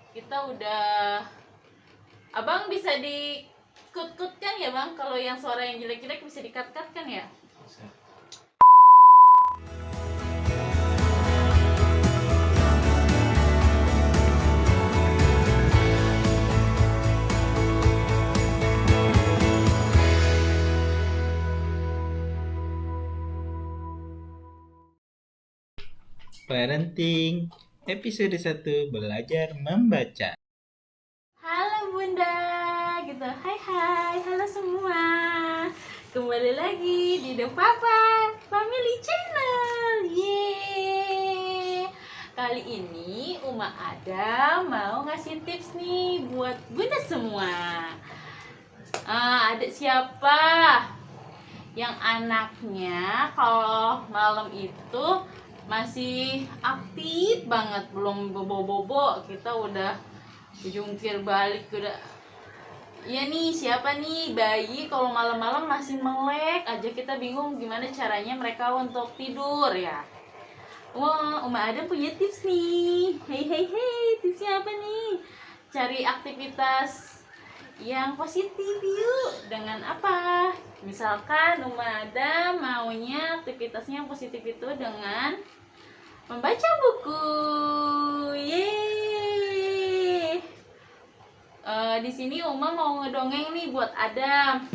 kita udah, abang bisa di cut kan ya bang, kalau yang suara yang jelek-jelek bisa di cut kan ya. Parenting episode 1 belajar membaca. Halo bunda gitu, hai halo semua, kembali lagi di The Papa Family Channel. Yeay, kali ini Uma Adam mau ngasih tips nih buat bunda semua. Ada siapa yang anaknya kalau malam itu masih aktif banget, belum bobo-bobo, kita udah jungkir balik udah. Iya nih, siapa nih bayi kalau malam-malam masih melek aja, kita bingung gimana caranya mereka untuk tidur ya. Wah, Uma Adam punya tips nih. Hei, tipsnya apa nih? Cari aktivitas yang positif yuk. Dengan apa? Misalkan Uma Adam maunya aktivitasnya yang positif itu dengan membaca buku. Yeay. Di sini Uma mau ngedongeng nih buat Adam.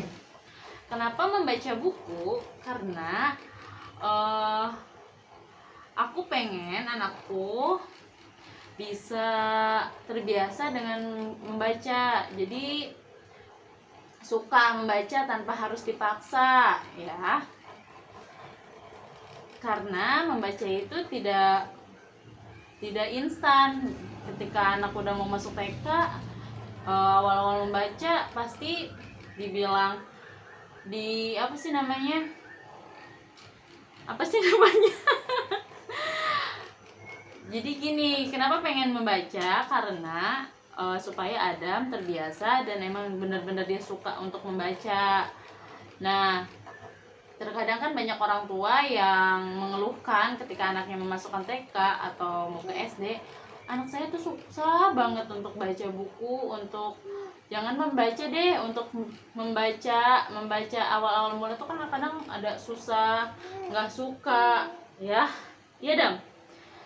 Kenapa membaca buku? Karena aku pengen anakku bisa terbiasa dengan membaca. Jadi suka membaca tanpa harus dipaksa ya. Karena membaca itu tidak instan. Ketika anak udah mau masuk TK, awal-awal membaca pasti dibilang apa sih namanya jadi gini, kenapa pengen membaca? Karena supaya Adam terbiasa dan emang benar-benar dia suka untuk membaca. Nah, terkadang kan banyak orang tua yang mengeluhkan ketika anaknya memasukkan TK atau mau ke SD, anak saya tuh susah banget untuk baca buku, untuk jangan membaca deh, untuk membaca awal-awal mulai tuh kan kadang ada susah, nggak suka ya. Iya Dam.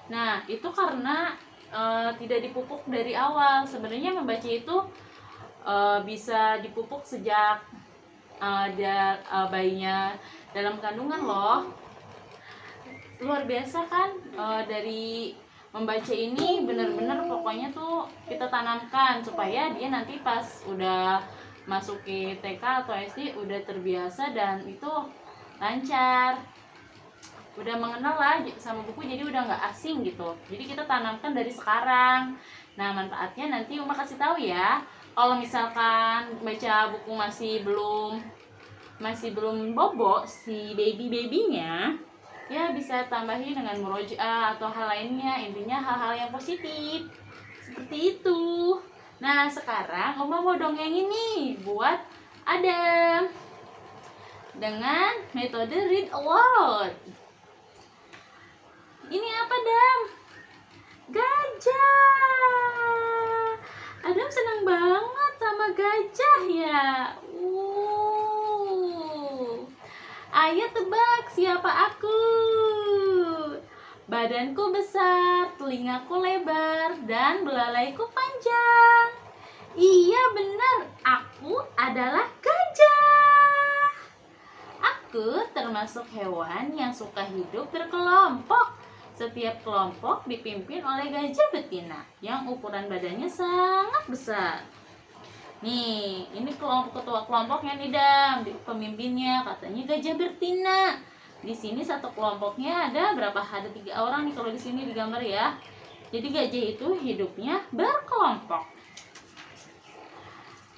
Nah, itu karena tidak dipupuk dari awal. Sebenarnya membaca itu bisa dipupuk sejak bayinya dalam kandungan loh. Luar biasa kan. Dari membaca ini benar-benar pokoknya tuh kita tanamkan supaya dia nanti pas udah masuk ke TK atau SD udah terbiasa dan itu lancar, udah mengenal lah sama buku, jadi udah nggak asing gitu. Jadi kita tanamkan dari sekarang. Nah, manfaatnya nanti Uma kasih tahu ya. Kalau misalkan baca buku masih belum bobo si babynya, ya bisa tambahin dengan murojaah atau hal lainnya. Intinya hal-hal yang positif seperti itu. Nah, sekarang Uma mau dongeng ini buat Adam dengan metode read aloud. Ini apa Dam? Gajah. Adam senang banget sama gajah ya. Ayo tebak siapa aku. Badanku besar, telingaku lebar, dan belalaiku panjang. Iya benar, aku adalah gajah. Aku termasuk hewan yang suka hidup berkelompok. Setiap kelompok dipimpin oleh gajah betina yang ukuran badannya sangat besar. Nih, ini ketua kelompoknya nih Dam, pemimpinnya katanya gajah betina. Di sini satu kelompoknya ada berapa? Ada 3 orang nih kalau di sini digambar ya. Jadi gajah itu hidupnya berkelompok.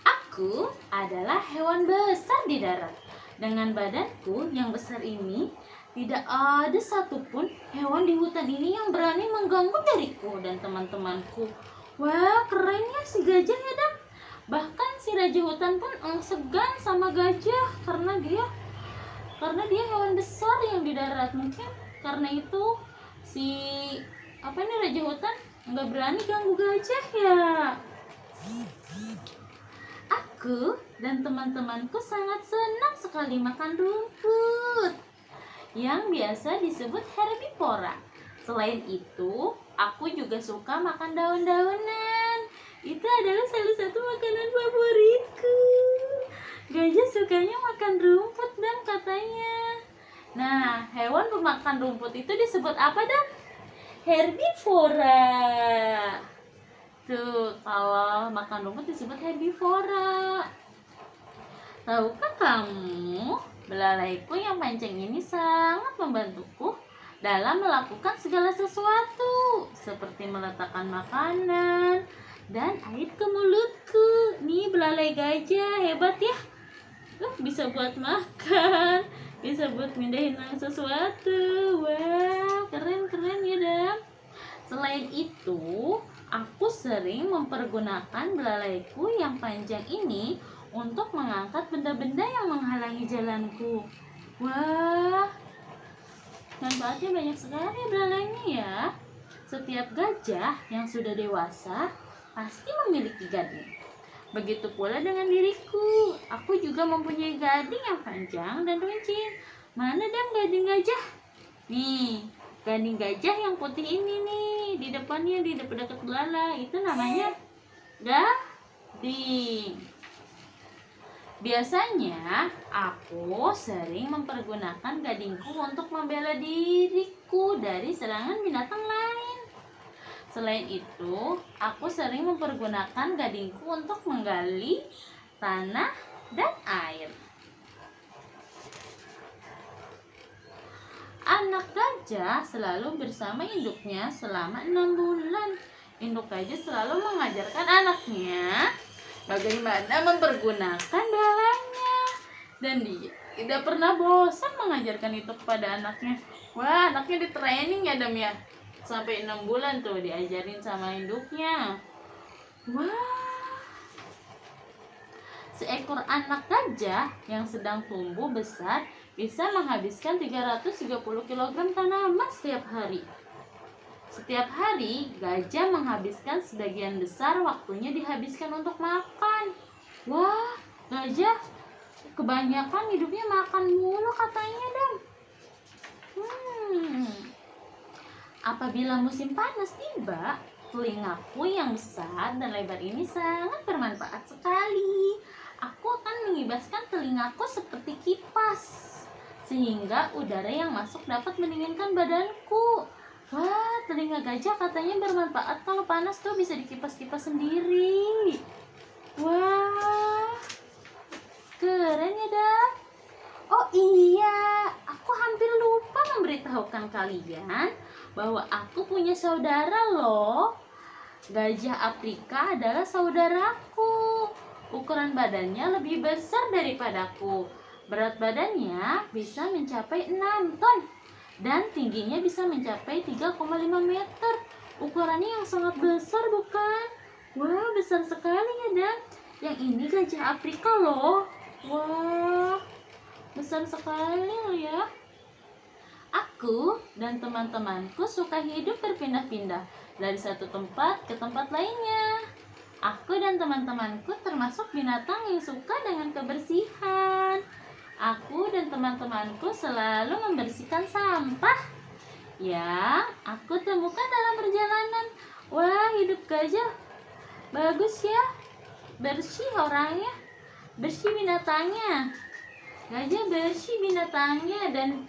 Aku adalah hewan besar di darat. Dengan badanku yang besar ini, tidak ada satupun hewan di hutan ini yang berani mengganggu diriku dan teman-temanku. Wah, kerennya si gajah ya, Dam. Bahkan si raja hutan pun segan sama gajah karena dia hewan besar yang di darat. Mungkin karena itu si raja hutan nggak berani ganggu gajah ya. Aku dan teman-temanku sangat senang sekali makan rumput yang biasa disebut herbivora. Selain itu, aku juga suka makan daun-daunan. Itu adalah salah satu makanan favoritku. Gajah sukanya makan rumput dan katanya. Nah, hewan pemakan rumput itu disebut apa, Dan? Herbivora. Tuh, kalau makan rumput disebut herbivora. Tahukah kamu, belalaiku yang panjang ini sangat membantuku dalam melakukan segala sesuatu, seperti meletakkan makanan dan air ke mulutku. Nih belalai gajah, hebat ya. Bisa buat makan, bisa buat mindahin sesuatu. Wah, keren-keren ya, Dam. Selain itu, aku sering mempergunakan belalaiku yang panjang ini untuk mengangkat benda-benda yang menghalangi jalanku. Wah, manfaatnya banyak sekali belalainya ya. Setiap gajah yang sudah dewasa pasti memiliki gading. Begitu pula dengan diriku. Aku juga mempunyai gading yang panjang dan runcing. Mana Dan gading gajah? Nih, gading gajah yang putih ini nih, di depannya, di dekat belalai. Itu namanya gading. Biasanya aku sering mempergunakan gadingku untuk membela diriku dari serangan binatang lain. Selain itu, aku sering mempergunakan gadingku untuk menggali tanah dan air. Anak gajah selalu bersama induknya selama 6 bulan. Induk gajah selalu mengajarkan anaknya bagaimana mempergunakan belalainya. Dan dia tidak pernah bosan mengajarkan itu kepada anaknya. Wah, anaknya di training ya, Dam ya. Sampai 6 bulan tuh diajarin sama induknya. Wah. Seekor anak gajah yang sedang tumbuh besar bisa menghabiskan 330 kg tanaman setiap hari. Setiap hari, gajah menghabiskan sebagian besar waktunya dihabiskan untuk makan. Wah, gajah kebanyakan hidupnya makan mulu katanya, Dam. Apabila musim panas tiba, telingaku yang besar dan lebar ini sangat bermanfaat sekali. Aku akan mengibaskan telingaku seperti kipas, sehingga udara yang masuk dapat mendinginkan badanku. Wah, telinga gajah katanya bermanfaat kalau panas tuh bisa dikipas-kipas sendiri. Wah, keren ya, Dam. Oh iya, aku hampir lupa memberitahukan kalian bahwa aku punya saudara loh. Gajah Afrika adalah saudaraku. Ukuran badannya lebih besar daripadaku. Berat badannya bisa mencapai 6 ton dan tingginya bisa mencapai 3,5 meter. Ukurannya yang sangat besar bukan? Wah, besar sekali ya, Dan. Yang ini gajah Afrika loh. Wah, besar sekali ya. Aku dan teman-temanku suka hidup berpindah-pindah dari satu tempat ke tempat lainnya. Aku dan teman-temanku termasuk binatang yang suka dengan kebersihan. Aku dan teman-temanku selalu membersihkan sampah yang aku temukan dalam perjalanan. Wah, hidup gajah bagus ya. Bersih orangnya, bersih binatangnya. Gajah bersih binatangnya dan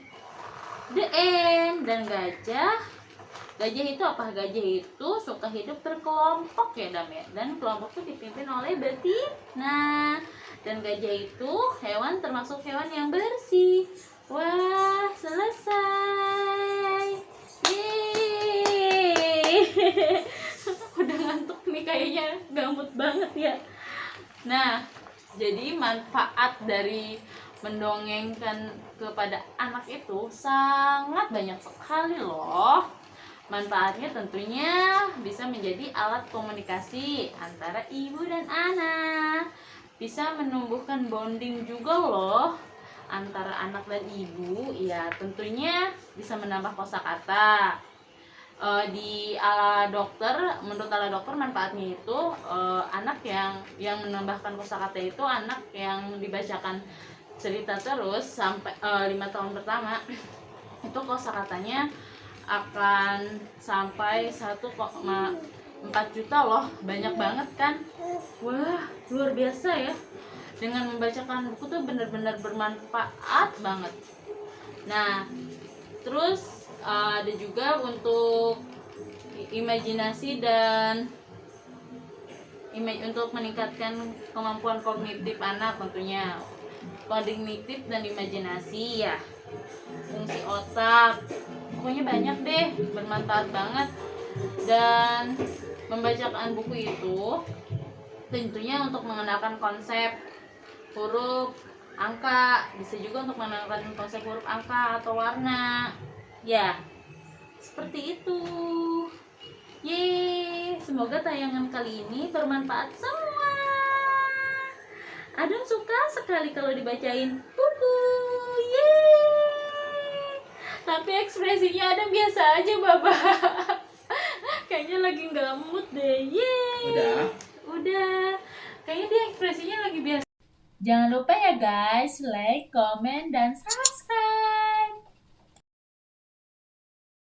gajah itu apa? Gajah itu suka hidup berkelompok ya, Dam ya. Dan kelompok itu dipimpin oleh betina. Dan gajah itu hewan termasuk hewan yang bersih. Wah, selesai. Yeay. Udah ngantuk nih kayaknya, gambut banget ya. Nah, jadi manfaat dari mendongengkan kepada anak itu sangat banyak sekali loh. Manfaatnya tentunya bisa menjadi alat komunikasi antara ibu dan anak. Bisa menumbuhkan bonding juga loh antara anak dan ibu. Ya, tentunya bisa menambah kosakata. di ala dokter, menurut ala dokter manfaatnya itu anak yang menambahkan kosakata itu anak yang dibacakan cerita terus sampai 5 tahun pertama itu kosakatanya akan sampai 1,4 juta loh, banyak banget kan. Wah, luar biasa ya. Dengan membacakan buku tuh benar-benar bermanfaat banget. Nah, terus ada juga untuk imajinasi dan untuk meningkatkan kemampuan kognitif anak tentunya. Kognitif dan imajinasi ya. Fungsi otak. Pokoknya banyak deh, bermanfaat banget. Dan membacakan buku itu tentunya untuk mengenalkan konsep huruf, angka, bisa juga untuk mengenalkan konsep huruf, angka atau warna. Ya, seperti itu. Yeay, semoga tayangan kali ini bermanfaat semua. Adam suka sekali kalau dibacain buku. Yeay. Tapi ekspresinya Adam biasa aja, Baba. Kayaknya lagi nggak mood deh. Yeay. Udah. Kayaknya dia ekspresinya lagi biasa. Jangan lupa ya guys, like, comment, dan subscribe.